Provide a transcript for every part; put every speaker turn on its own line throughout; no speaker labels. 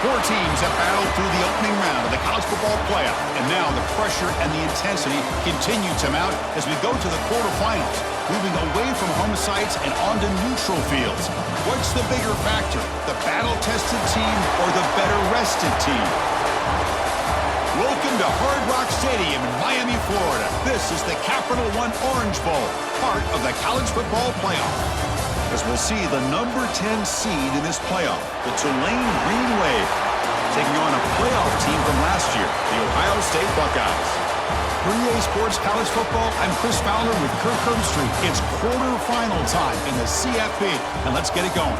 Four teams have battled through the opening round of the college football playoff, and now the pressure and the intensity continue to mount as we go to the quarterfinals, moving away from home sites and onto neutral fields. What's the bigger factor, the battle-tested team or the better-rested team? Welcome to Hard Rock Stadium in Miami, Florida. This is the Capital One Orange Bowl, part of the college football playoff. As we'll see the number 10 seed in this playoff, the Tulane Green Wave, taking on a playoff team from last year, the Ohio State Buckeyes. For EA Sports College Football, I'm Chris Fowler with Kirk Herbstreit. It's quarterfinal time in the CFP, and let's get it going.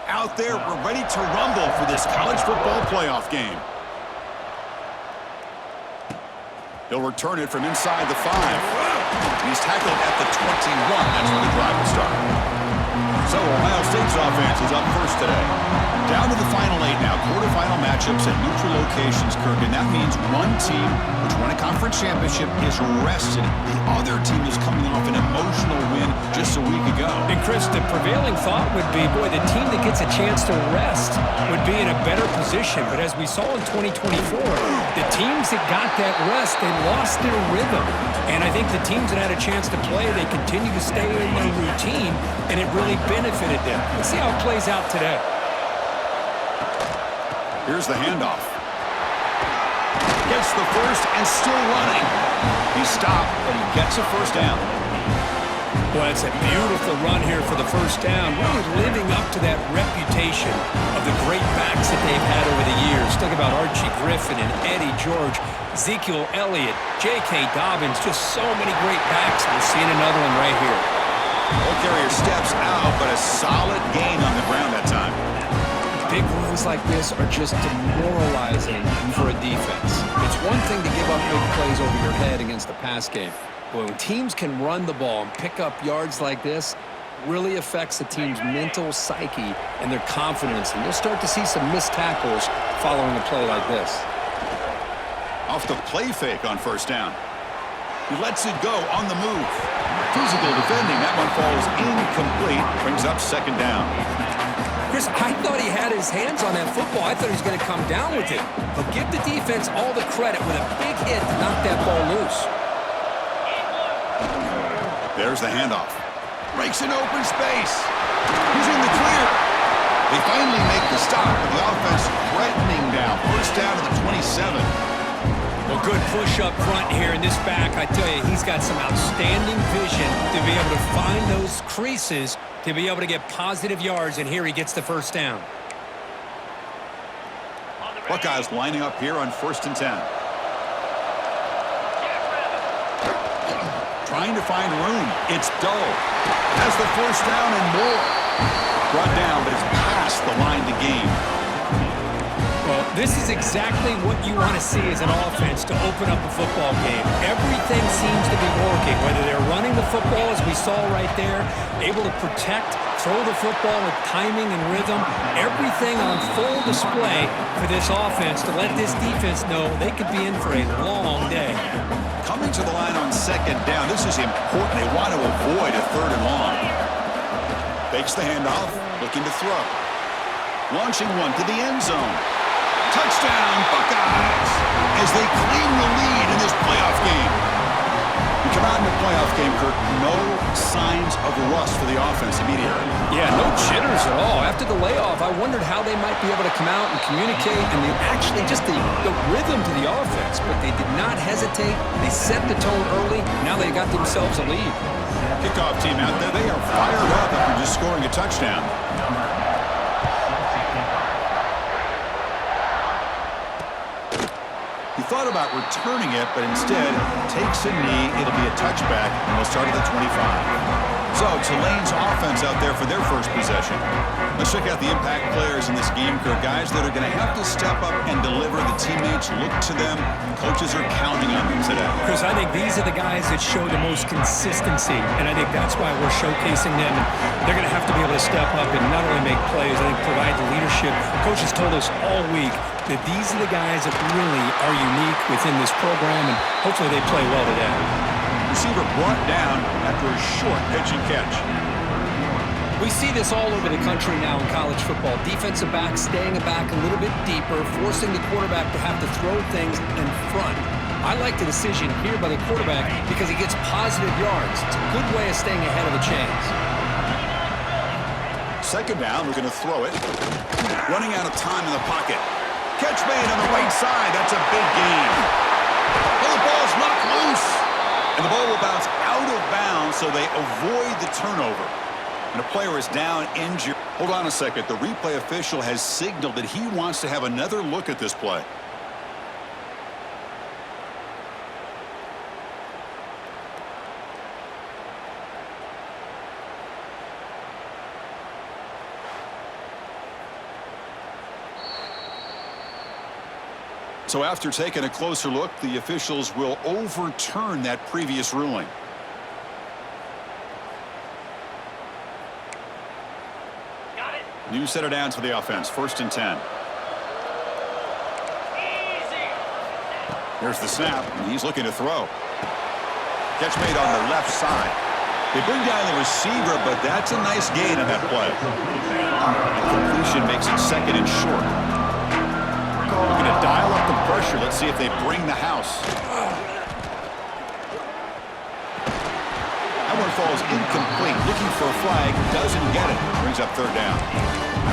Out there, we're ready to rumble for this college football playoff game. He'll return it from inside the 5. He's tackled at the 21. That's where the drive will start. So Ohio State's offense is up first today. Down to the final 8 now. Quarterfinal matchups at neutral locations, Kirk. And that means one team, which won a conference championship, is rested. The other team is coming off an emotional win just a week ago.
And Chris, the prevailing thought would be, boy, the team that gets a chance to rest would be in a better position. But as we saw in 2024, the teams that got that rest, they lost their rhythm. And I think the teams that had a chance to play, they continue to stay in their routine, and it really benefited them. Let's see how it plays out today.
Here's the handoff. Gets the first and still running. He stopped, but he gets a first down.
Well, it's a beautiful run here for the first down. Really living up to that reputation of the great backs that they've had over the years. Think about Archie Griffin and Eddie George, Ezekiel Elliott, J.K. Dobbins, just so many great backs. We're seeing another one right here.
Ball carrier steps out, but a solid gain on the ground that time.
Big runs like this are just demoralizing for a defense. It's one thing to give up big plays over your head against the pass game. But when teams can run the ball and pick up yards like this, really affects the team's mental psyche and their confidence. And you'll start to see some missed tackles following a play like this.
Off the play fake on first down. He lets it go on the move. Physical defending. That one falls incomplete. Brings up second down.
Chris, I thought he had his hands on that football. I thought he was going to come down with it. But give the defense all the credit with a big hit to knock that ball loose.
There's the handoff. Breaks an open space. He's in the clear. They finally make the stop, but the offense threatening now. First down to the 27.
Well, good push up front here in this back. I tell you, he's got some outstanding vision to be able to find those creases, to be able to get positive yards, and here he gets the first down.
Buckeyes lining up here on 1st and 10. Trying to find room. It's Dull. Has the first down and more. Brought down, but it's past the line to gain.
Well, this is exactly what you want to see as an offense to open up a football game. Everything seems to be working, whether they're running the football, as we saw right there, able to protect, throw the football with timing and rhythm, everything on full display for this offense to let this defense know they could be in for a long day.
Coming to the line on second down, this is important. They want to avoid a third and long. Fakes the handoff, looking to throw. Launching one to the end zone. Touchdown, Buckeyes, as they claim the lead in this playoff game. You come out in the playoff game, Kirk, no signs of rust for the offense immediately.
Yeah, no jitters at all. After the layoff, I wondered how they might be able to come out and communicate and actually just the rhythm to the offense, but they did not hesitate. They set the tone early. Now they got themselves a lead.
Kickoff team out there, they are fired up after just scoring a touchdown. He thought about returning it, but instead takes a knee. It'll be a touchback, and they'll start at the 25. So Tulane's offense out there for their first possession. Let's check out the impact players in this game, Kirk. Guys that are going to have to step up and deliver. The teammates look to them. Coaches are counting on them today.
Chris, I think these are the guys that show the most consistency, and I think that's why we're showcasing them. They're going to have to be able to step up and not only make plays, I think provide the leadership. Coaches told us all week that these are the guys that really are unique within this program, and hopefully they play well today.
Receiver brought down after a short pitch and catch.
We see this all over the country now in college football. Defensive backs staying back a little bit deeper, forcing the quarterback to have to throw things in front. I like the decision here by the quarterback because he gets positive yards. It's a good way of staying ahead of the chains.
Second down, we're going to throw it. Running out of time in the pocket. Catch made on the right side. That's a big gain. Well, the ball's knocked loose. And the ball will bounce out of bounds, so they avoid the turnover. And a player is down, injured. Hold on a second. The replay official has signaled that he wants to have another look at this play. So after taking a closer look, the officials will overturn that previous ruling.
Got it.
New set of downs for the offense. 1st and 10.
Easy.
There's the snap, and he's looking to throw. Catch made on the left side. They bring down the receiver, but that's a nice gain on that play. And completion makes it 2nd and short. We're going to dial up the pressure. Let's see if they bring the house. That one falls incomplete. Looking for a flag. Doesn't get it. Brings up 3rd down.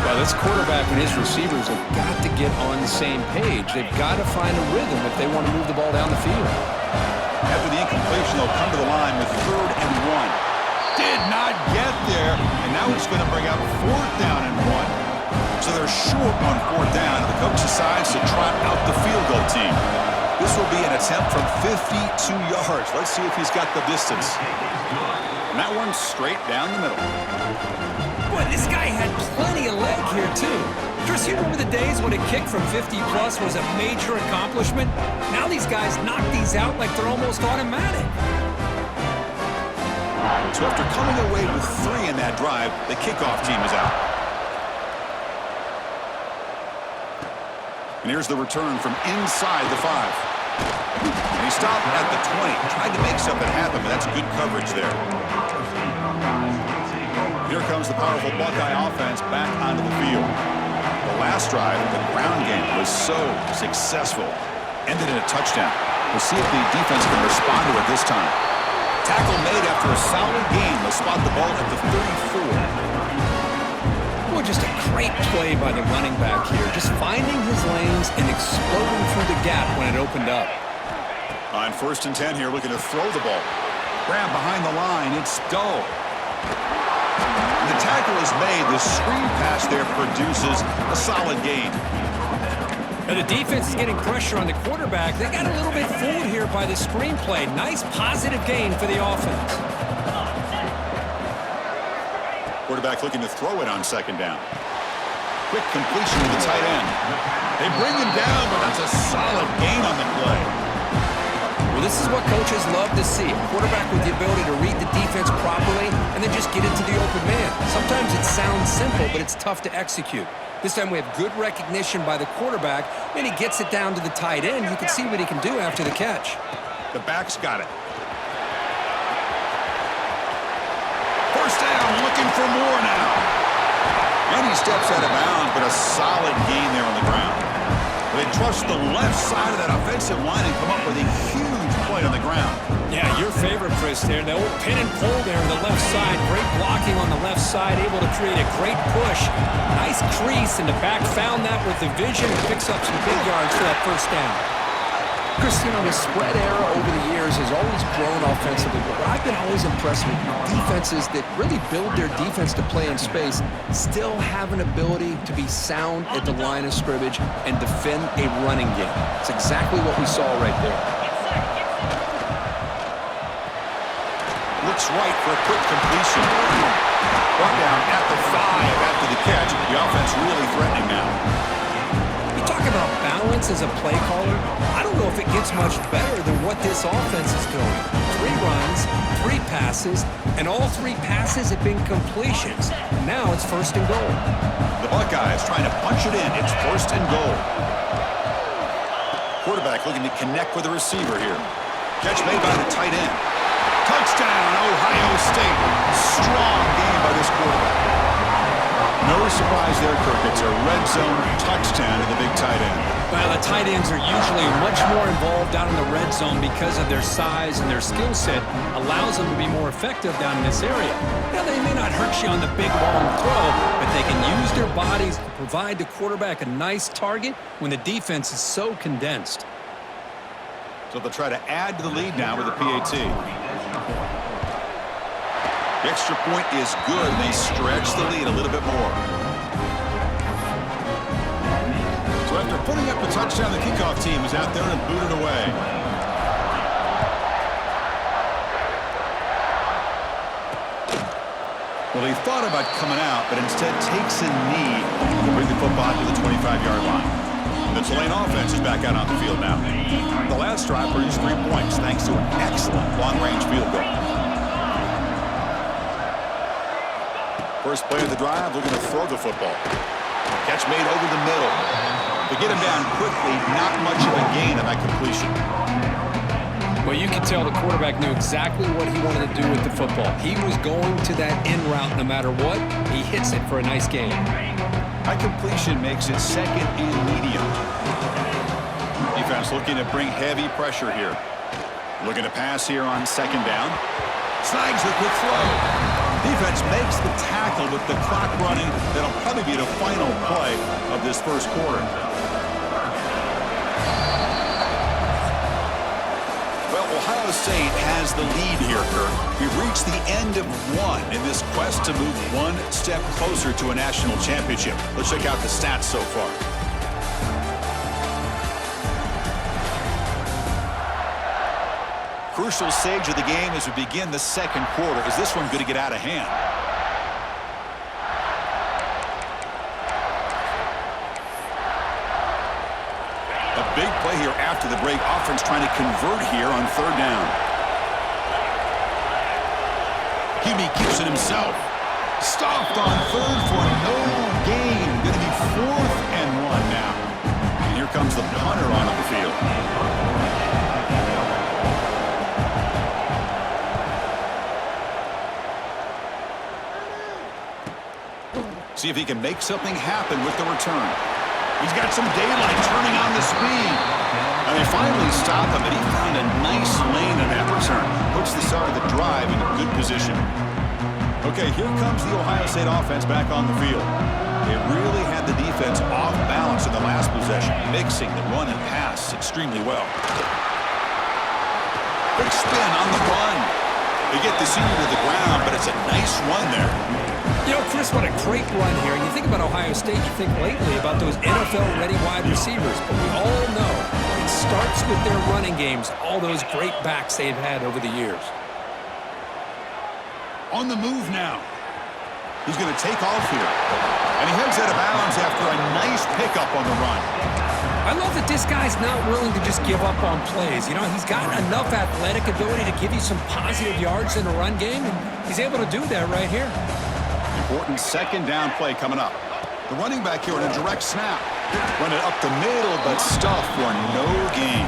Well, this quarterback and his receivers have got to get on the same page. They've got to find a rhythm if they want to move the ball down the field.
After the incompletion, they'll come to the line with 3rd and 1. Did not get there. And now it's going to bring up 4th down and 1. So they're short on 4th down, and the coach decides to trot out the field goal team. This will be an attempt from 52 yards. Let's see if he's got the distance. And that one's straight down the middle.
Boy, this guy had plenty of leg here, too. Chris, you remember the days when a kick from 50-plus was a major accomplishment? Now these guys knock these out like they're almost automatic.
So after coming away with 3 in that drive, the kickoff team is out. And here's the return from inside the 5. And he stopped at the 20. Tried to make something happen, but that's good coverage there. Here comes the powerful Buckeye offense back onto the field. The last drive, the ground game, was so successful. Ended in a touchdown. We'll see if the defense can respond to it this time. Tackle made after a solid game. They'll spot the ball at the 34.
Just a great play by the running back here. Just finding his lanes and exploding through the gap when it opened up.
On 1st and 10 here, looking to throw the ball. Grab behind the line. It's Stoll. And the tackle is made. The screen pass there produces a solid gain.
Now the defense is getting pressure on the quarterback. They got a little bit fooled here by the screen play. Nice positive gain for the offense.
Quarterback looking to throw it on 2nd down. Quick completion to the tight end. They bring him down, but that's a solid gain on the play.
Well, this is what coaches love to see. A quarterback with the ability to read the defense properly and then just get into the open man. Sometimes it sounds simple, but it's tough to execute. This time we have good recognition by the quarterback, and he gets it down to the tight end. You can see what he can do after the catch.
The back's got it. First down, looking for more now. And he steps out of bounds, but a solid gain there on the ground. They trust the left side of that offensive line and come up with a huge play on the ground.
Yeah, your favorite, Chris, there. The old pin and pull there on the left side. Great blocking on the left side, able to create a great push. Nice crease, and the back found that with the vision and picks up some big yards for that first down.
Chris, the spread era over the years has always grown offensively, but I've been always impressed with defenses that really build their defense to play in space, still have an ability to be sound at the line of scrimmage and defend a running game. It's exactly what we saw right there.
Looks right for a quick completion. Brought down at the 5 after the catch. The offense really threatening now.
Talk about balance as a play caller. I don't know if it gets much better than what this offense is doing. 3 runs, 3 passes, and all 3 passes have been completions. And now it's first and goal.
The Buckeyes trying to punch it in. It's first and goal. Quarterback looking to connect with the receiver here. Catch made by the tight end. Touchdown, Ohio State. Strong game by this quarterback. No surprise there, Kirk. It's a red zone touchdown to the big tight end.
Well, the tight ends are usually much more involved down in the red zone because of their size and their skill set allows them to be more effective down in this area. Now, they may not hurt you on the big, long throw, but they can use their bodies to provide the quarterback a nice target when the defense is so condensed.
So they'll try to add to the lead now with a PAT. The extra point is good. They stretch the lead a little bit more. So after putting up a touchdown, the kickoff team is out there and booted away. Well, he thought about coming out, but instead takes a knee to bring the football to the 25-yard line. The Tulane offense is back out on the field now. The last drive produced 3 points thanks to an excellent long-range field goal. First play of the drive, looking to throw the football. Catch made over the middle. To get him down quickly, not much of a gain on that completion.
Well, you can tell the quarterback knew exactly what he wanted to do with the football. He was going to that in route no matter what. He hits it for a nice gain.
That completion makes it second and medium. Defense looking to bring heavy pressure here. Looking to pass here on second down. Snags the quick throw. Defense makes the tackle with the clock running. That'll probably be the final play of this first quarter. Well, Ohio State has the lead here, Kirk. We've reached the end of one in this quest to move one step closer to a national championship. Let's check out the stats so far. Crucial stage of the game as we begin the second quarter. Is this one going to get out of hand? A big play here after the break. Offense trying to convert here on third down. Hubie keeps it himself. Stopped on third for no gain. Going to be 4th and 1 now. And here comes the punter onto the field. See if he can make something happen with the return. He's got some daylight turning on the speed. And they finally stop him, and he found a nice lane in that return. Puts the start of the drive in a good position. Okay, here comes the Ohio State offense back on the field. They really had the defense off balance in the last possession, mixing the run and pass extremely well. Big spin on the run. They get the senior to the ground, but it's a nice run there.
You know, Chris, what a great run here. And you think about Ohio State, you think lately about those NFL-ready wide receivers. But we all know it starts with their running games, all those great backs they've had over the years.
On the move now. He's going to take off here. And he heads out of bounds after a nice pickup on the run.
I love that this guy's not willing to just give up on plays. You know, he's got enough athletic ability to give you some positive yards in the run game, and he's able to do that right here.
Important second down play coming up. The running back here on a direct snap. Run it up the middle, but stuffed for no gain.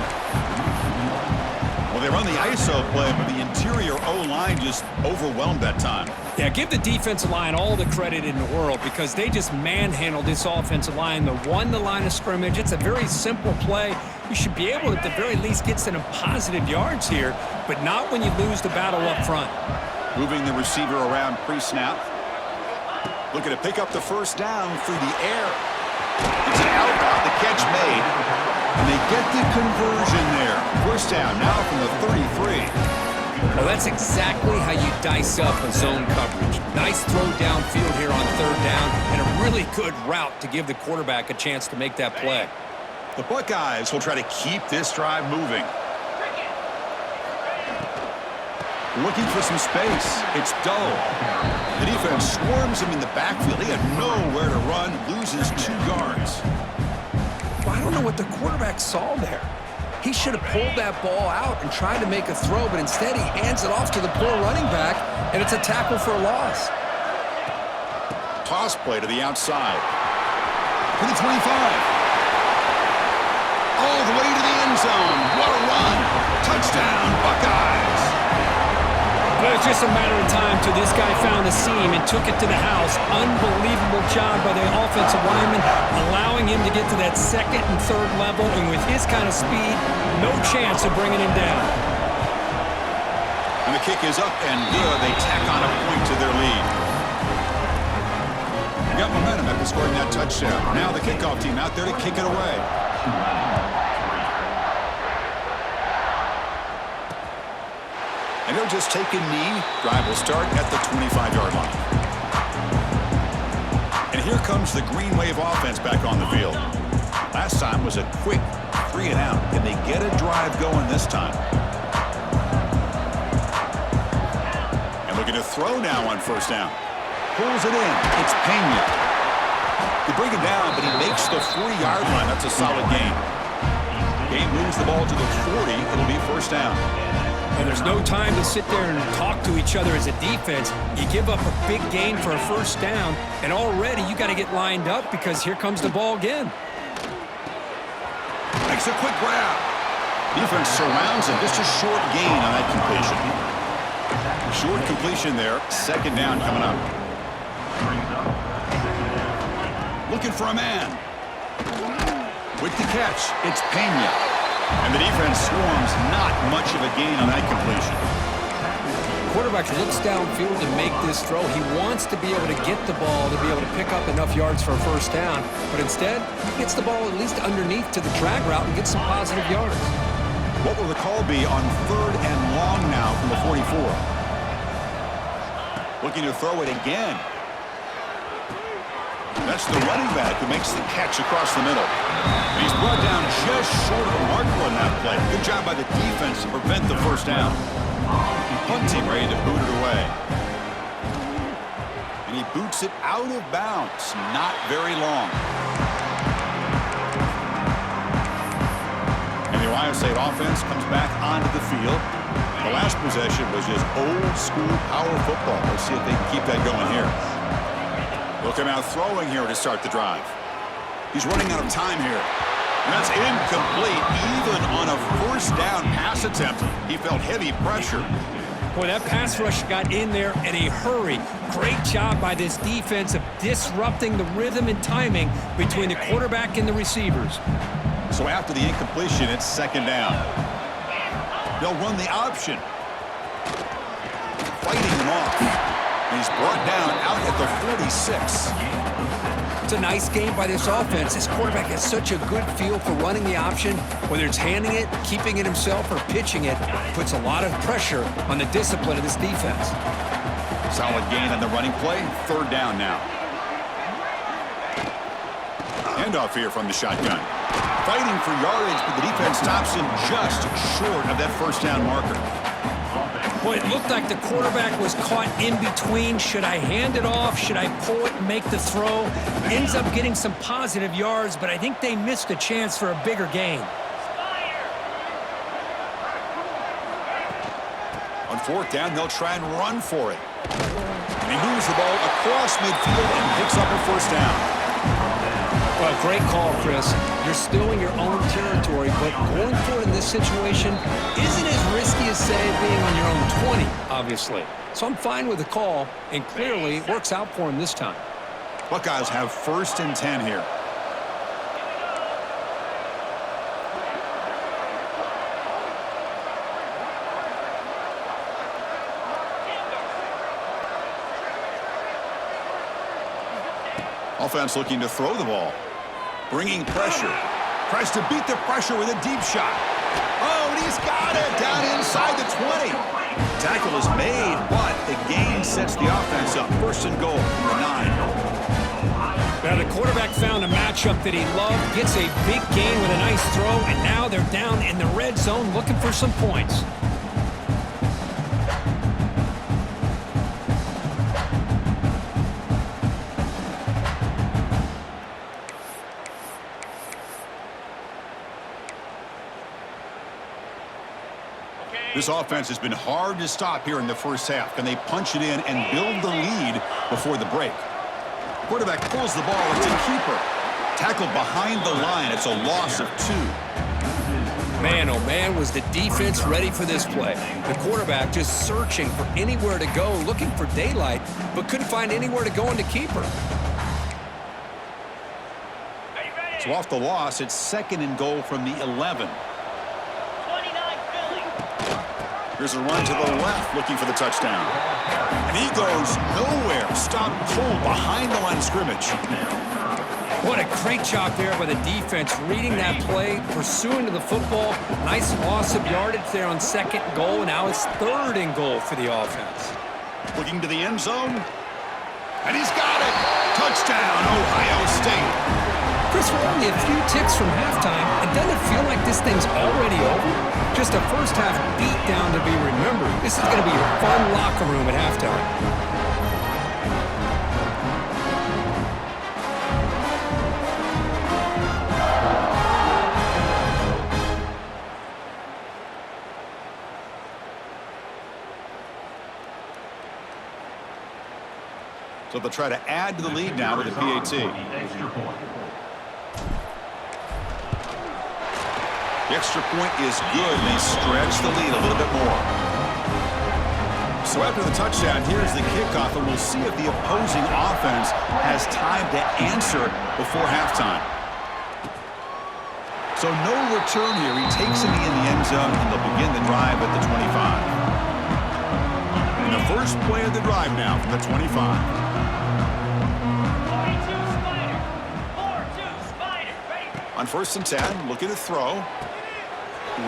Well, they run the ISO play, but the interior O-line just overwhelmed that time.
Yeah, give the defensive line all the credit in the world because they just manhandled this offensive line. They won the line of scrimmage. It's a very simple play. You should be able to, at the very least, get some positive yards here, but not when you lose the battle up front.
Moving the receiver around pre-snap. Looking to pick up the first down through the air. It's an outbound, the catch made, and they get the conversion there. First down now from the 33.
Well, that's exactly how you dice up a zone coverage. Nice throw downfield here on third down, and a really good route to give the quarterback a chance to make that play.
The Buckeyes will try to keep this drive moving. Looking for some space. It's dull. The defense swarms him in the backfield. He had nowhere to run, loses 2 yards.
Well, I don't know what the quarterback saw there. He should have pulled that ball out and tried to make a throw, but instead he hands it off to the poor running back, and it's a tackle for a loss.
Toss play to the outside. To the 25. All the way to the end zone. What a run. Touchdown, Buckeyes.
Well, it's just a matter of time till this guy found a seam and took it to the house. Unbelievable job by the offensive lineman, allowing him to get to that second and third level, and with his kind of speed, no chance of bringing him down.
And the kick is up and good. They tack on a point to their lead. Got momentum after scoring that touchdown. Now the kickoff team out there to kick it away. And he'll just take a knee. Drive will start at the 25-yard line. And here comes the Green Wave offense back on the field. Last time was a quick 3 and out. Can they get a drive going this time? And looking to throw now on first down. Pulls it in. It's Pena. They bring him down, but he makes the 40-yard line. That's a solid gain. Game moves the ball to the 40. It'll be first down.
And there's no time to sit there and talk to each other as a defense. You give up a big gain for a first down, and already you got to get lined up because here comes the ball again.
Makes a quick grab. Defense surrounds him. Just a short gain on that completion. Short completion there. Second down coming up. Looking for a man. With the catch, it's Pena. And the defense swarms, not much of a gain on that completion.
Quarterback looks downfield to make this throw. He wants to be able to get the ball to be able to pick up enough yards for a first down, but instead, he gets the ball at least underneath to the drag route and gets some positive yards.
What will the call be on third and long now from the 44? Looking to throw it again. That's the running back who makes the catch across the middle. And he's brought down just short of a marker on that play. Good job by the defense to prevent the first down. Punt team ready to boot it away. And he boots it out of bounds. Not very long. And the Ohio State offense comes back onto the field. The last possession was just old school power football. Let's see if they can keep that going here. They'll come out throwing here to start the drive. He's running out of time here. And that's incomplete, even on a first down pass attempt. He felt heavy pressure.
Boy, that pass rush got in there in a hurry. Great job by this defense of disrupting the rhythm and timing between the quarterback and the receivers.
So after the incompletion, it's second down. They'll run the option. Fighting him off. He's brought down out at the 46.
It's a nice game by this offense. This quarterback has such a good feel for running the option. Whether it's handing it, keeping it himself, or pitching it, puts a lot of pressure on the discipline of this defense.
Solid gain on the running play. Third down now. Handoff here from the shotgun. Fighting for yardage, but the defense stops him just short of that first down marker.
Well, it looked like the quarterback was caught in between. Should I hand it off? Should I pull it and make the throw? Ends up getting some positive yards, but I think they missed a chance for a bigger gain.
On fourth down, they'll try and run for it. And he moves the ball across midfield and picks up a first down.
Well, great call, Chris. You're still in your own territory, but going for it in this situation isn't as risky as, say, being on your own 20, obviously. So I'm fine with the call, and clearly it works out for him this time.
Buckeyes have 1st and 10 here. Offense looking to throw the ball. Bringing pressure. Tries to beat the pressure with a deep shot. Oh, and he's got it down inside the 20. Tackle is made, but the gain sets the offense up. 1st and goal from the 9.
Now, the quarterback found a matchup that he loved, gets a big gain with a nice throw, and now they're down in the red zone looking for some points.
This offense has been hard to stop here in the first half. Can they punch it in and build the lead before the break? Quarterback pulls the ball. It's a keeper. Tackled behind the line. It's a loss of 2.
Man, oh man, was the defense ready for this play. The quarterback just searching for anywhere to go, looking for daylight, but couldn't find anywhere to go in the keeper.
So off the loss, it's 2nd and goal from the 11. Here's a run to the left, looking for the touchdown. And he goes nowhere. Stopped cold behind the line of scrimmage.
What a great job there by the defense, reading that play, pursuing to the football. Nice loss of yardage there on 2nd and goal, and now it's 3rd and goal for the offense.
Looking to the end zone. And he's got it. Touchdown, Ohio State.
Chris, we're only a few ticks from halftime, and doesn't it feel like this thing's already over? Just a first-half beatdown to be remembered. This is going to be a fun locker room at halftime.
So they'll try to add to the lead now with the PAT. The extra point is good. They stretch the lead a little bit more. So after the touchdown, here's the kickoff, and we'll see if the opposing offense has time to answer before halftime. So no return here. He takes it in the end zone, and they'll begin the drive at the 25. And the first play of the drive now from the 25. On 1st and 10, looking to throw.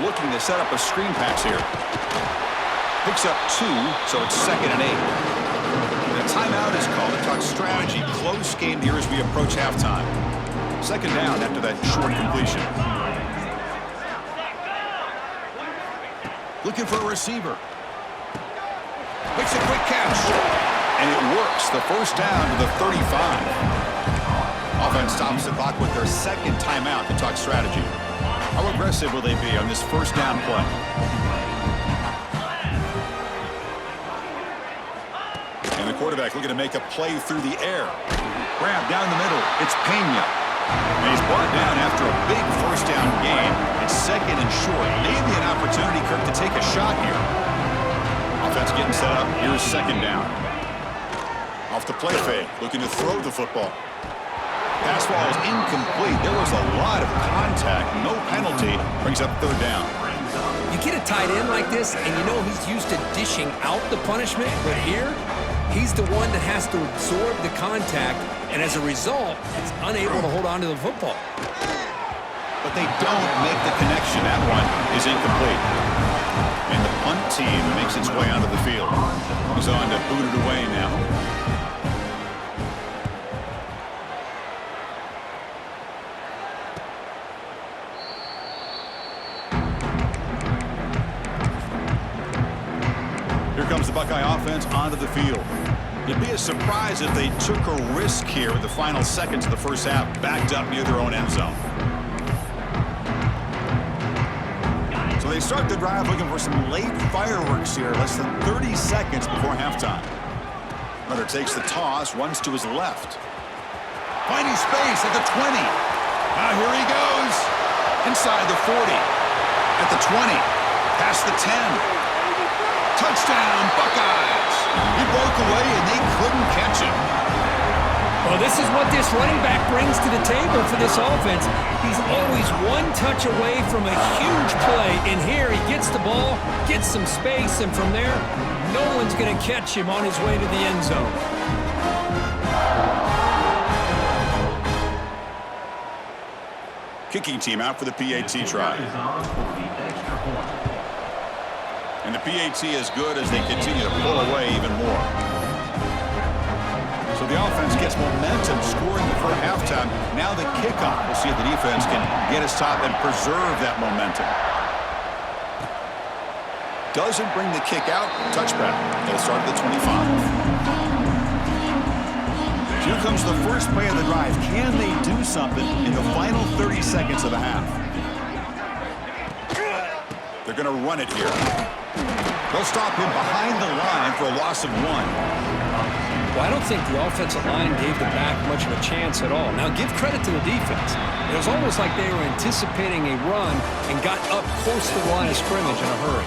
Looking to set up a screen pass here. Picks up 2, so it's 2nd and 8. The timeout is called. It talks strategy. Close game here as we approach halftime. 2nd down after that short completion. Looking for a receiver. Makes a quick catch. And it works. The first down to the 35. Offense stops the clock with their 2nd timeout to talk strategy. How aggressive will they be on this first down play? And the quarterback looking to make a play through the air. Grab down the middle. It's Pena. And he's brought down after a big first down gain. It's 2nd and short. Maybe an opportunity, Kirk, to take a shot here. Offense getting set up. Here's 2nd down. Off the play fake. Looking to throw the football. Pass ball is incomplete. There was a lot of contact. No penalty. Brings up 3rd down.
You get a tight end like this, and you know he's used to dishing out the punishment, but here, he's the one that has to absorb the contact, and as a result, he's unable to hold on to the football.
But they don't make the connection. That one is incomplete. And the punt team makes its way onto the field. He's on to boot it away now. Here comes the Buckeye offense onto the field. It'd be a surprise if they took a risk here with the final seconds of the first half, backed up near their own end zone. So they start the drive looking for some late fireworks here, less than 30 seconds before halftime. Runner takes the toss, runs to his left. Finding space at the 20. Now here he goes. Inside the 40. At the 20. Past the 10. Touchdown, Buckeyes. He broke away and they couldn't catch him.
Well, this is what this running back brings to the table for this offense. He's always one touch away from a huge play. And here he gets the ball, gets some space, and from there, no one's going to catch him on his way to the end zone.
Kicking team out for the PAT try. And the PAT is good as they continue to pull away even more. So the offense gets momentum scoring before halftime. Now the kickoff. We'll see if the defense can get his top and preserve that momentum. Doesn't bring the kick out. Touchback. They'll start at the 25. Here comes the first play of the drive. Can they do something in the final 30 seconds of the half? They're going to run it here. They'll stop him behind the line for a loss of 1.
Well, I don't think the offensive line gave the back much of a chance at all. Now, give credit to the defense. It was almost like they were anticipating a run and got up close to the line of scrimmage in a hurry.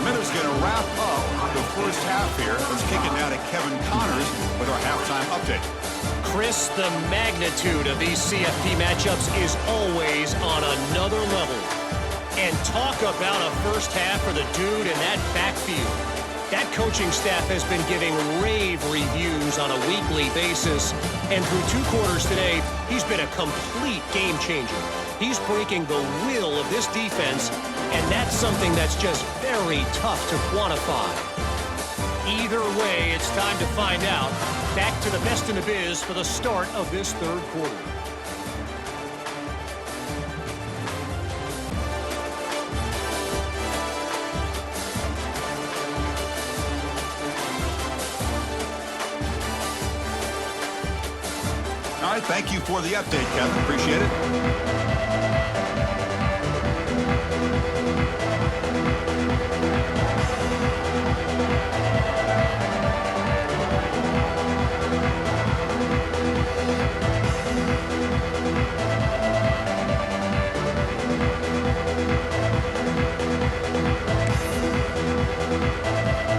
Minutes going to wrap up the first half here. Let's kick it now to Kevin Connors with our halftime update.
Chris, the magnitude of these CFP matchups is always on another level. And talk about a first half for the dude in that backfield. That coaching staff has been giving rave reviews on a weekly basis. And through 2 quarters today, he's been a complete game changer. He's breaking the will of this defense, and that's something that's just very tough to quantify. Either way, it's time to find out. Back to the best in the biz for the start of this third quarter.
All right, thank you for the update, Kevin. Appreciate it.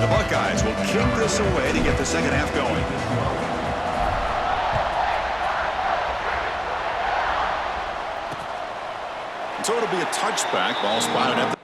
The Buckeyes will kick this away to get the second half going. So it'll be a touchback. Ball spotted at the...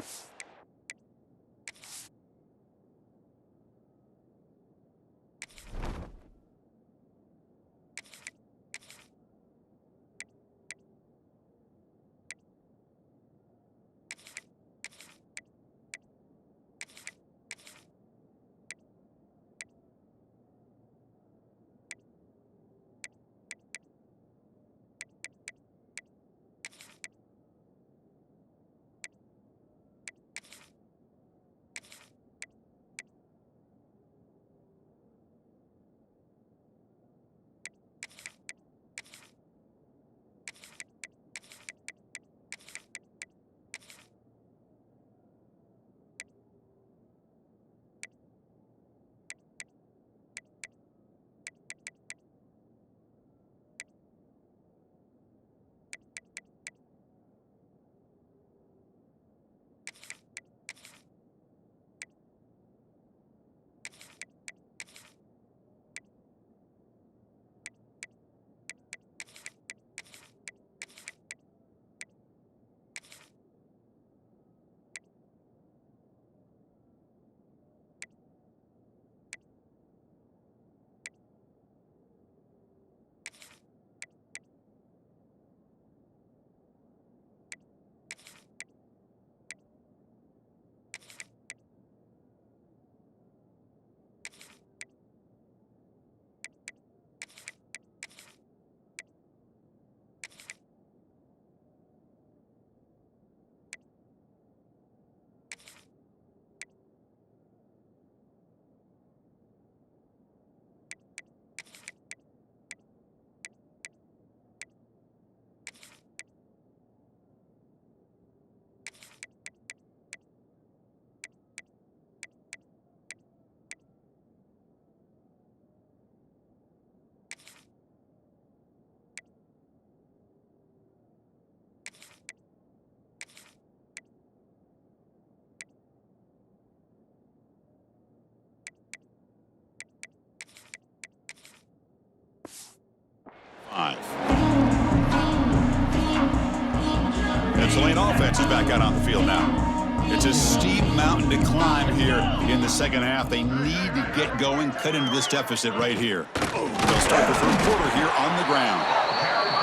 defense is back out on the field now. It's a steep mountain to climb here in the second half. They need to get going, cut into this deficit right here. They'll start the third quarter here on the ground.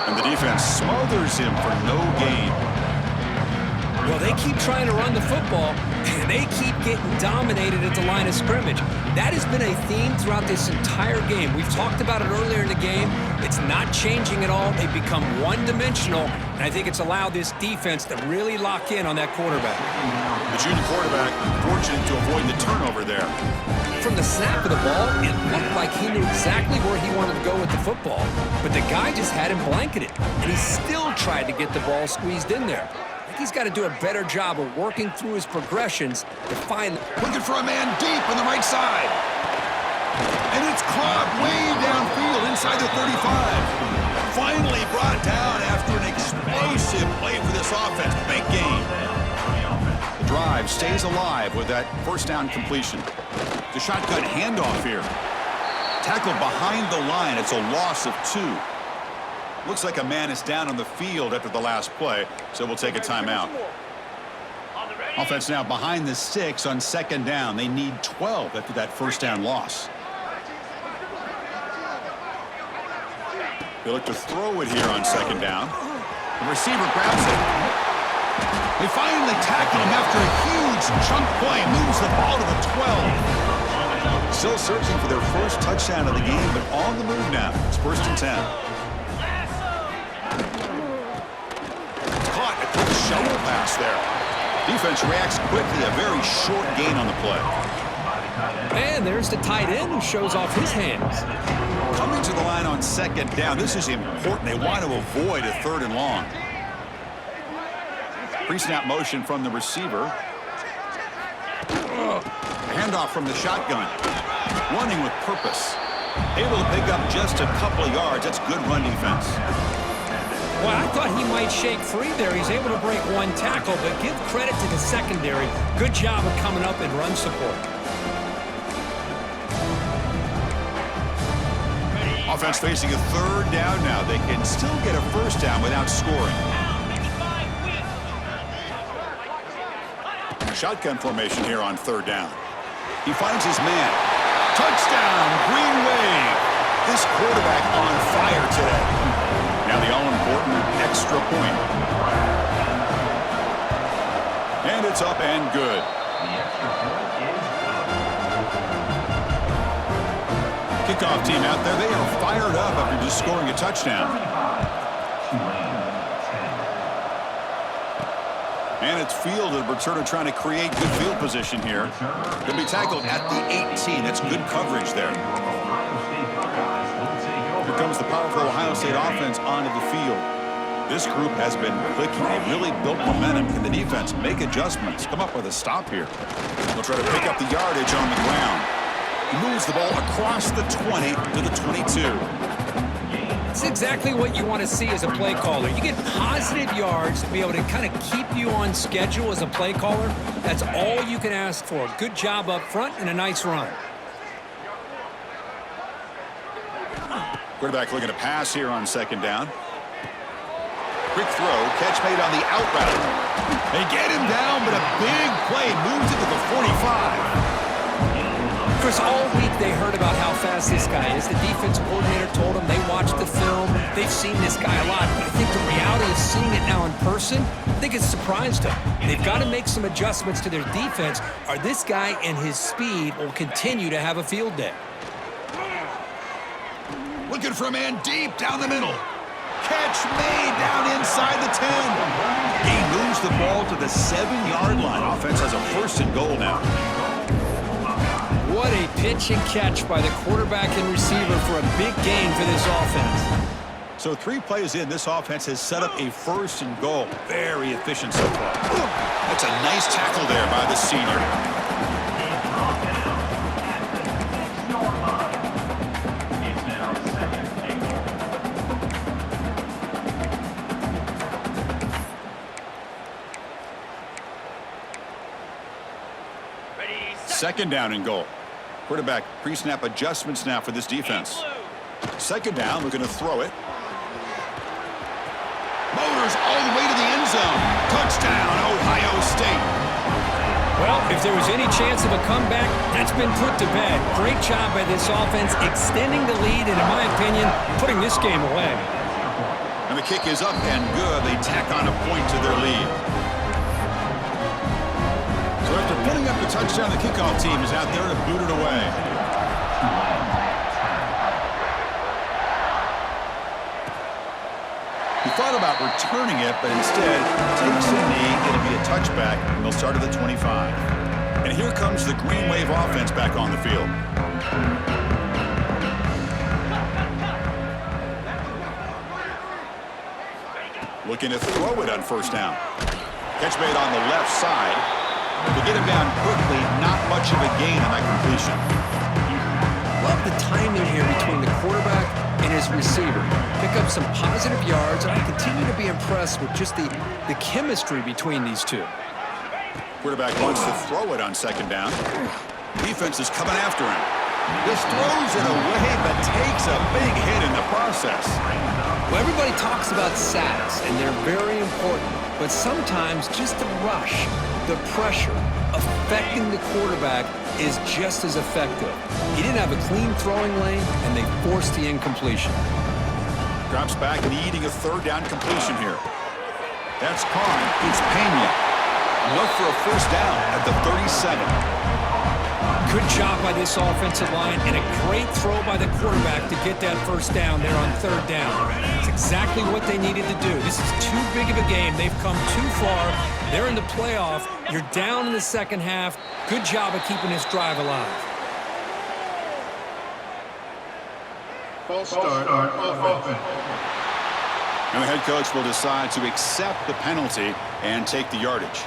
And the defense smothers him for no gain.
Well, they keep trying to run the football, and they keep getting dominated at the line of scrimmage. That has been a theme throughout this entire game. We've talked about it earlier in the game. It's not changing at all. They've become one-dimensional, and I think it's allowed this defense to really lock in on that quarterback.
The junior quarterback fortunate to avoid the turnover there.
From the snap of the ball, it looked like he knew exactly where he wanted to go with the football, but the guy just had him blanketed, and he still tried to get the ball squeezed in there. He's got to do a better job of working through his progressions to find...
Looking for a man deep on the right side. And it's caught way downfield inside the 35. Finally brought down after an explosive play for this offense. Big game. The drive stays alive with that first down completion. The shotgun handoff here. Tackled behind the line. It's a loss of 2. Looks like a man is down on the field after the last play, so we'll take a timeout. Offense now behind the 6 on second down. They need 12 after that first down loss. They look to throw it here on second down. The receiver grabs it. They finally tackle him after a huge chunk play. Moves the ball to the 12. Still searching for their first touchdown of the game, but on the move now. It's 1st and 10. Shovel pass there. Defense reacts quickly. A very short gain on the play.
And there's the tight end who shows off his hands.
Coming to the line on second down. This is important. They want to avoid a 3rd and long. Pre-snap motion from the receiver. Handoff from the shotgun. Running with purpose. Able to pick up just a couple of yards. That's good run defense.
Well, I thought he might shake free there. He's able to break 1 tackle, but give credit to the secondary. Good job of coming up and run support.
Offense facing a 3rd down now. They can still get a first down without scoring. Shotgun formation here on 3rd down. He finds his man. Touchdown, Green Wave. This quarterback on fire today. Now the all-important extra point. And it's up and good. Kickoff team out there. They are fired up after just scoring a touchdown. And it's fielded. Returner trying to create good field position here. They'll be tackled at the 18. That's good coverage there. Here comes the powerful Ohio State offense onto the field. This group has been clicking. They've really built momentum. Can the defense make adjustments? Come up with a stop here. They'll try to pick up the yardage on the ground. He moves the ball across the 20 to the 22.
It's exactly what you want to see as a play caller. You get positive yards to be able to kind of keep you on schedule as a play caller. That's all you can ask for. Good job up front and a nice run.
Quarterback looking to pass here on second down. Quick throw, catch made on the out route. They get him down, but a big play moves it to the 45.
Chris, all week they heard about how fast this guy is. The defense coordinator told them they watched the film. They've seen this guy a lot, but I think the reality of seeing it now in person, I think it's surprised them. They've got to make some adjustments to their defense, or this guy and his speed will continue to have a field day.
Looking for a man deep down the middle. Catch made down inside the 10. He moves the ball to the 7-yard line. Offense has a 1st and goal now.
What a pitch and catch by the quarterback and receiver for a big gain for this offense.
So 3 plays in, this offense has set up a 1st and goal. Very efficient so far. That's a nice tackle there by the senior. Second down and goal. Quarterback pre-snap adjustments now for this defense. Second down, we're going to throw it. Motors all the way to the end end zone. Touchdown, Ohio State.
Well, if there was any chance of a comeback, that's been put to bed. Great job by this offense extending the lead and, in my opinion, putting this game away.
And the kick is up and good. They tack on a point to their lead. So after putting up the touchdown, the kickoff team is out there to boot it away. He thought about returning it, but instead takes a knee. It'll be a touchback, and they'll start at the 25. And here comes the Green Wave offense back on the field. Looking to throw it on first down. Catch made on the left side. To get him down quickly, not much of a gain on that completion.
Love the timing here between the quarterback and his receiver. Pick up some positive yards, and I continue to be impressed with just the chemistry between these two.
Quarterback wants to throw it on second down. Defense is coming after him. Just throws it away, but takes a big hit in the process.
Well, everybody talks about sacks, and they're very important. But sometimes just the rush, the pressure, affecting the quarterback is just as effective. He didn't have a clean throwing lane, and they forced the incompletion.
Drops back, needing a third down completion here. That's Khan. It's Pena. Look for a first down at the 37.
Good job by this offensive line and a great throw by the quarterback to get that first down there on third down. It's exactly what they needed to do. This is too big of a game. They've come too far. They're in the playoff. You're down in the second half. Good job of keeping this drive alive.
False start on offense.
And the head coach will decide to accept the penalty and take the yardage.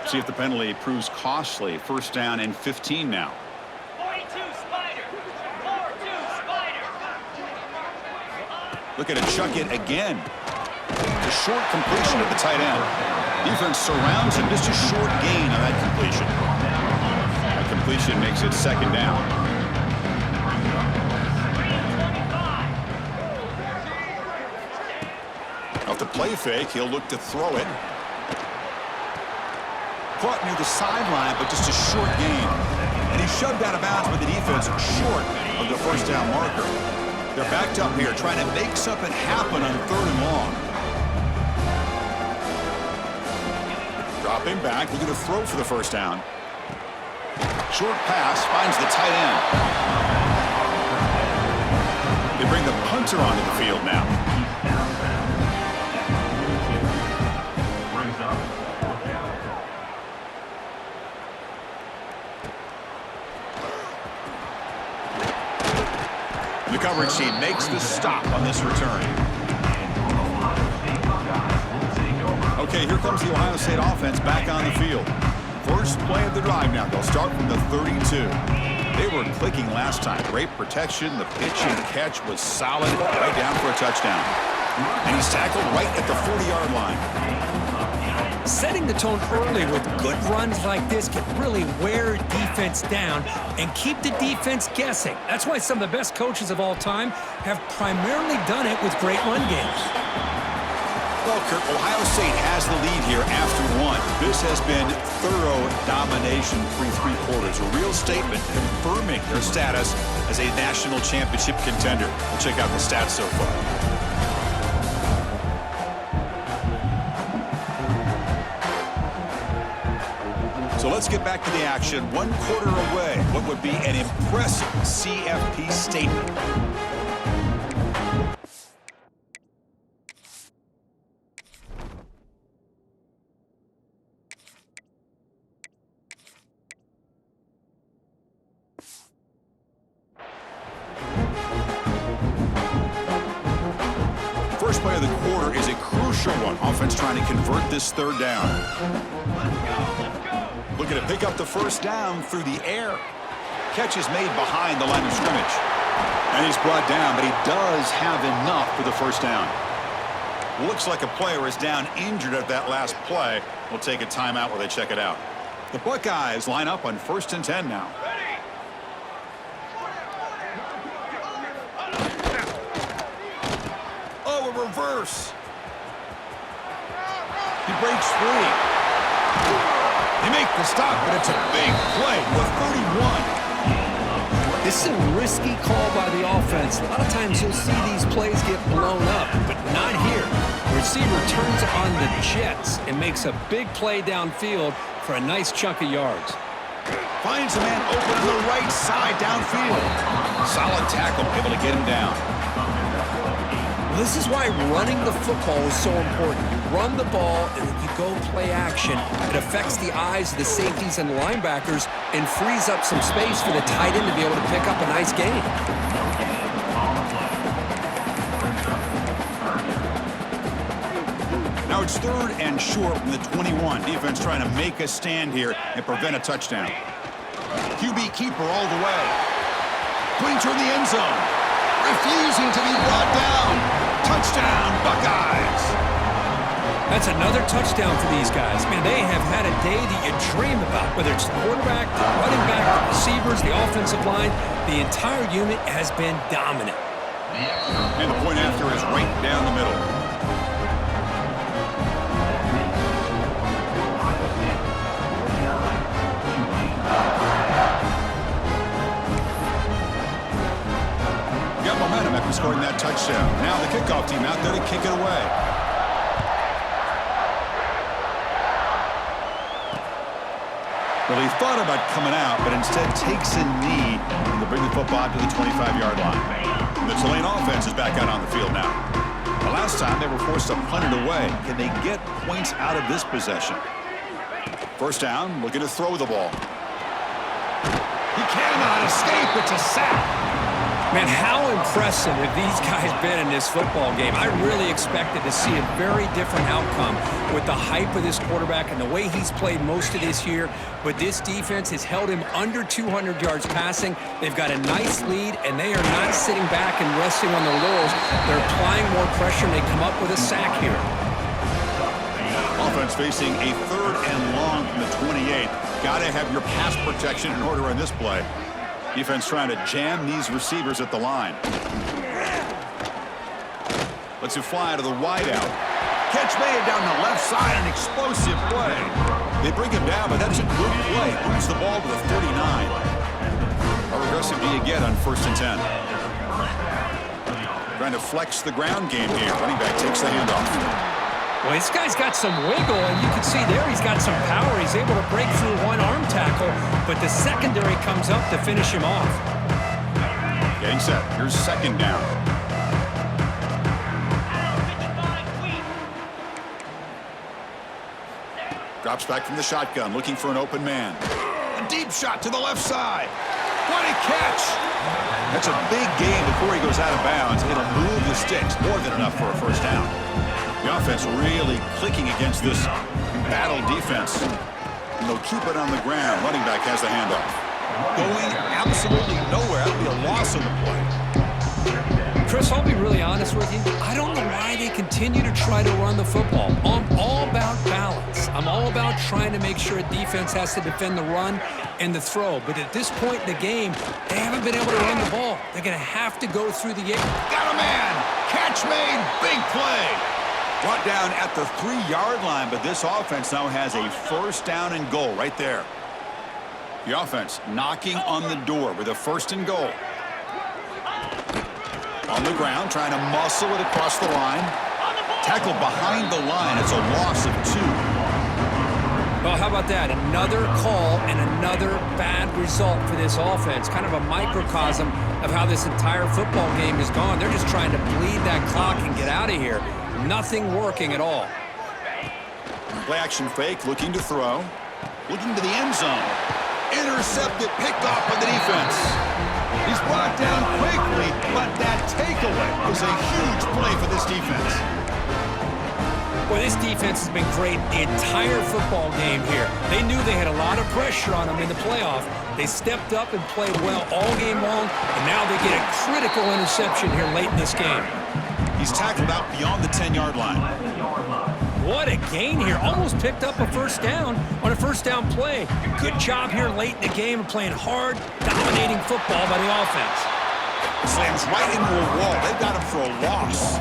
See if the penalty proves costly. First down and 15 now.
42 Spider. 4-2 Spider.
Looking to chuck it again. The short completion of the tight end. Defense surrounds him. Just a short gain on that completion. That completion makes it second down. Off the play fake, he'll look to throw it. Caught near the sideline, but just a short gain. And he's shoved out of bounds by the defense short of the first down marker. They're backed up here, trying to make something happen on third and long. Dropping back, looking to throw for the first down. Short pass, finds the tight end. They bring the punter onto the field now. The coverage team makes the stop on this return. Okay, here comes the Ohio State offense back on the field. First play of the drive now. They'll start from the 32. They were clicking last time. Great protection. The pitch and catch was solid. Right down for a touchdown. And he's tackled right at the 40-yard line.
Setting the tone early with good runs like this can really wear defense down and keep the defense guessing. That's why some of the best coaches of all time have primarily done it with great run games.
Well, Kirk, Ohio State has the lead here after one. This has been thorough domination through three quarters. A real statement confirming their status as a national championship contender. We'll check out the stats so far. So let's get back to the action. 1 quarter away. What would be an impressive CFP statement? First play of the quarter is a crucial one. Offense trying to convert this third down. Looking to pick up the first down through the air. Catch is made behind the line of scrimmage. And he's brought down, but he does have enough for the first down. Looks like a player is down injured at that last play. We'll take a timeout while they check it out. The Buckeyes line up on 1st and 10 now. reverse. He breaks free. They make the stop, but it's a big play with 31.
This is a risky call by the offense. A lot of times you'll see these plays get blown up, but not here. The receiver turns on the jets and makes a big play downfield for a nice chunk of yards.
Finds a man open on the right side downfield. Solid tackle, able to get him down.
This is why running the football is so important. You run the ball, and then you go play action. It affects the eyes of the safeties and the linebackers and frees up some space for the tight end to be able to pick up a nice gain.
Now it's 3rd and short from the 21. Defense trying to make a stand here and prevent a touchdown. QB keeper all the way. Putting toward the end zone. Refusing to be brought down. Touchdown, Buckeyes.
That's another touchdown for these guys. Man, they have had a day that you dream about, whether it's the quarterback, the running back, the receivers, the offensive line. The entire unit has been dominant.
And the point after is right down the middle. Got momentum after scoring that touchdown. Now the kickoff team out there to kick it away. Well, he thought about coming out, but instead takes a knee to bring the football to the 25-yard line. The Tulane offense is back out on the field now. The last time they were forced to punt it away. Can they get points out of this possession? First down, looking to throw the ball. He cannot escape. It's a sack.
Man, how impressive have these guys been in this football game? I really expected to see a very different outcome with the hype of this quarterback and the way he's played most of this year. But this defense has held him under 200 yards passing. They've got a nice lead, and they are not sitting back and resting on their laurels. They're applying more pressure, and they come up with a sack here.
Offense facing a 3rd and long from the 28. Got to have your pass protection in order on this play. Defense trying to jam these receivers at the line. Lets it fly to the wideout. Catch made down the left side, an explosive play. They bring him down, but that's a good play. Moves the ball to the 39. How aggressive do you get on 1st and 10? Trying to flex the ground game here. Running back takes the handoff.
Well, this guy's got some wiggle, and you can see there he's got some power. He's able to break through one arm tackle, but the secondary comes up to finish him off.
Getting set. Here's 2nd down. Drops back from the shotgun, looking for an open man. A deep shot to the left side. What a catch! That's a big gain before he goes out of bounds. It'll move the sticks, more than enough for a first down. The offense really clicking against this battle defense. And they'll keep it on the ground. Running back has the handoff. Going absolutely nowhere. That'll be a loss on the play.
Chris, I'll be really honest with you. I don't know why they continue to try to run the football. I'm all about balance. I'm all about trying to make sure a defense has to defend the run and the throw. But at this point in the game, they haven't been able to run the ball. They're going to have to go through the air.
Got a man. Catch made. Big play. Brought down at the 3-yard line, but this offense now has a 1st down and goal right there. The offense knocking on the door with a 1st and goal. On the ground, trying to muscle it across the line. Tackled behind the line. It's a loss of 2.
Well, how about that? Another call and another bad result for this offense. Kind of a microcosm of how this entire football game has gone. They're just trying to bleed that clock and get out of here. Nothing working at all.
Play action fake, looking to throw. Looking to the end zone. Intercepted, picked off by the defense. He's brought down quickly, but that takeaway is a huge play for this defense.
Well, this defense has been great the entire football game here. They knew they had a lot of pressure on them in the playoff. They stepped up and played well all game long, and now they get a critical interception here late in this game.
He's tackled out beyond the 10-yard line.
What a gain here. Almost picked up a 1st down on a 1st down play. Good job here late in the game of playing hard, dominating football by the offense.
Slams right into a wall. They've got him for a loss.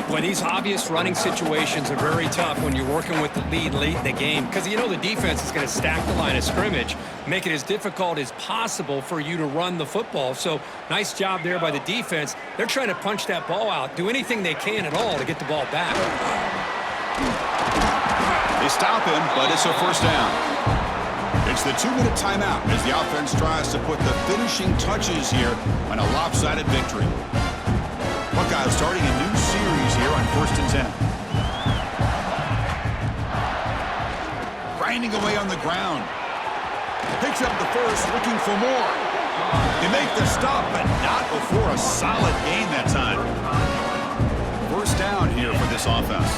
Boy, these obvious running situations are very tough when you're working with the lead late in the game because you know the defense is going to stack the line of scrimmage, make it as difficult as possible for you to run the football. So nice job there by the defense. They're trying to punch that ball out, do anything they can at all to get the ball back.
They stop him, but it's a first down. It's the 2-minute timeout as the offense tries to put the finishing touches here on a lopsided victory. Buckeyes starting a new series here on 1st and 10. Grinding away on the ground. Picks up the first, looking for more. They make the stop, but not before a solid gain that time. First down here for this offense.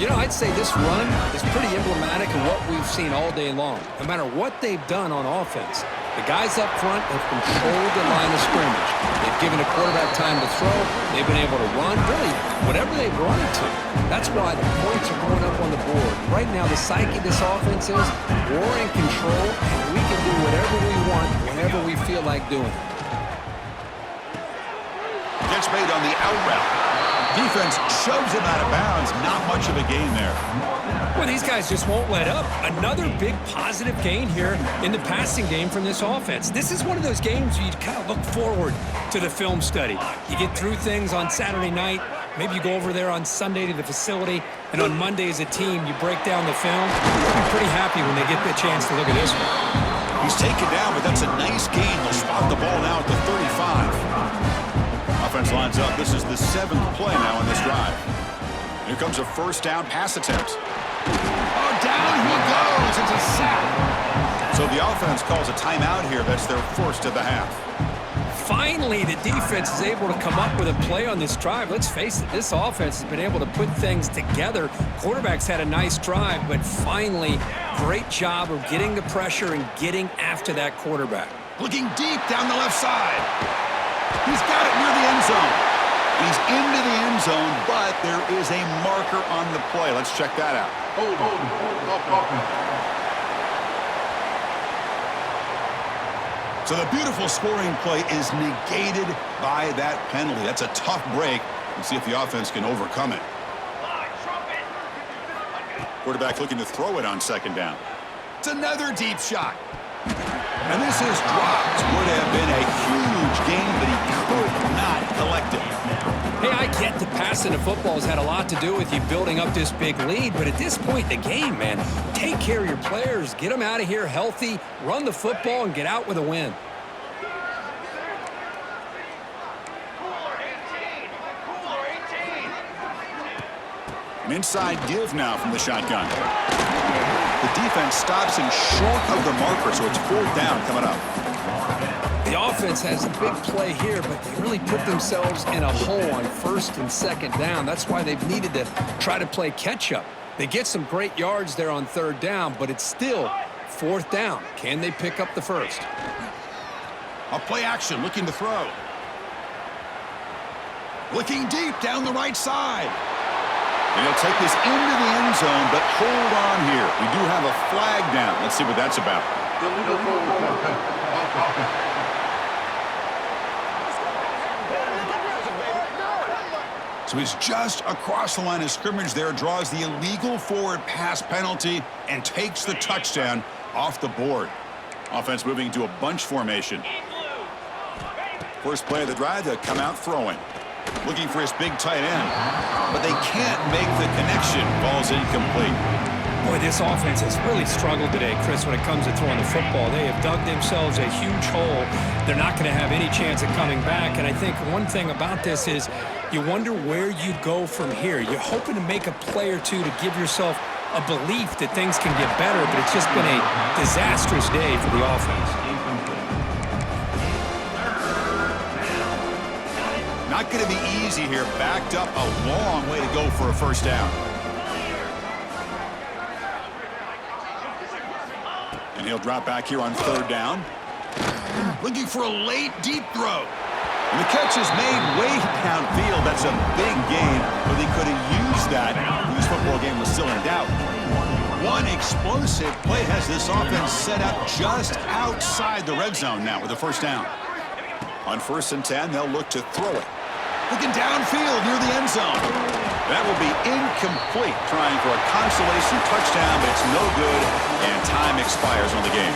You know, I'd say this run is pretty emblematic of what we've seen all day long. No matter what they've done on offense, the guys up front have controlled the line of scrimmage. They've given the quarterback time to throw. They've been able to run, really, whatever they've wanted to. That's why the points are going up on the board. Right now, the psyche of this offense is we're in control, and we can do whatever we want whenever we feel like doing it.
Gets made on the out route. Defense shoves him out of bounds. Not much of a gain there.
Well, these guys just won't let up. Another big positive gain here in the passing game from this offense. This is one of those games where you kind of look forward to the film study. You get through things on Saturday night. Maybe you go over there on Sunday to the facility, and on Monday as a team, you break down the film. You'll be pretty happy when they get the chance to look at this one.
He's taken down, but that's a nice gain. They'll spot the ball now at the 35. Offense lines up. This is the 7th play now on this drive. Here comes a first down pass attempt. Oh, down he goes. It's a sack. So the offense calls a timeout here. That's their first of the half.
Finally, the defense is able to come up with a play on this drive. Let's face it, this offense has been able to put things together. Quarterback's had a nice drive, but finally, great job of getting the pressure and getting after that quarterback.
Looking deep down the left side. He's got it near the end zone. He's into the end zone, but there is a marker on the play. Let's check that out.
Hold on.
So the beautiful scoring play is negated by that penalty. That's a tough break. We'll see if the offense can overcome it. Quarterback looking to throw it on 2nd down. It's another deep shot. And this is dropped. Would have been a huge game, but he could not collect it.
Hey, I get the passing of football has had a lot to do with you building up this big lead, but at this point in the game, man, take care of your players, get them out of here healthy, run the football, and get out with a win.
An inside give now from the shotgun. The defense stops him short of the marker, so it's 4th down coming up.
The offense has a big play here, but they really put themselves in a hole on 1st and 2nd down. That's why they've needed to try to play catch-up. They get some great yards there on 3rd down, but it's still 4th down. Can they pick up the first?
A play action, looking to throw. Looking deep down the right side. And he'll take this into the end zone, but hold on here. We do have a flag down. Let's see what that's about. So he's just across the line of scrimmage there, draws the illegal forward pass penalty, and takes the touchdown off the board. Offense moving to a bunch formation. First play of the drive, they'll come out throwing. Looking for his big tight end, but they can't make the connection. Ball's incomplete.
Boy, this offense has really struggled today, Chris, when it comes to throwing the football. They have dug themselves a huge hole. They're not going to have any chance of coming back, and I think one thing about this is you wonder where you go from here. You're hoping to make a play or two to give yourself a belief that things can get better, but it's just been a disastrous day for the offense.
Not going to be easy here. Backed up a long way to go for a first down. And he'll drop back here on 3rd down. Looking for a late, deep throw. And the catch is made way downfield. That's a big gain, but they could have used that when this football game was still in doubt. One explosive play has this offense set up just outside the red zone now with a first down. On 1st and 10, they'll look to throw it. looking downfield near the end zone. That will be incomplete, trying for a consolation touchdown, but it's no good, and time expires on the game.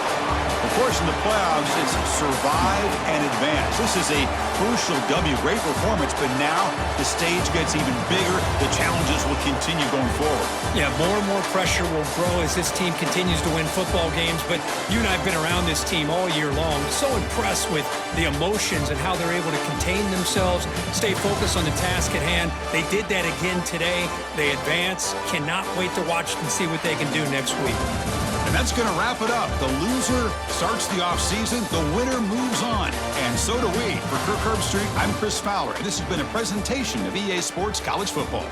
Of course, in the playoffs, it's survive and advance. This is a crucial W. Great performance, but now the stage gets even bigger. The challenges will continue going forward.
Yeah, more and more pressure will grow as this team continues to win football games, but you and I have been around this team all year long. So impressed with the emotions and how they're able to contain themselves, stay focused on the task at hand. They did that again today. They advance. Cannot wait to watch and see what they can do next week.
And that's going to wrap it up. The loser starts the offseason. The winner moves on. And so do we. For Kirk Herbstreit, I'm Chris Fowler. And this has been a presentation of EA Sports College Football.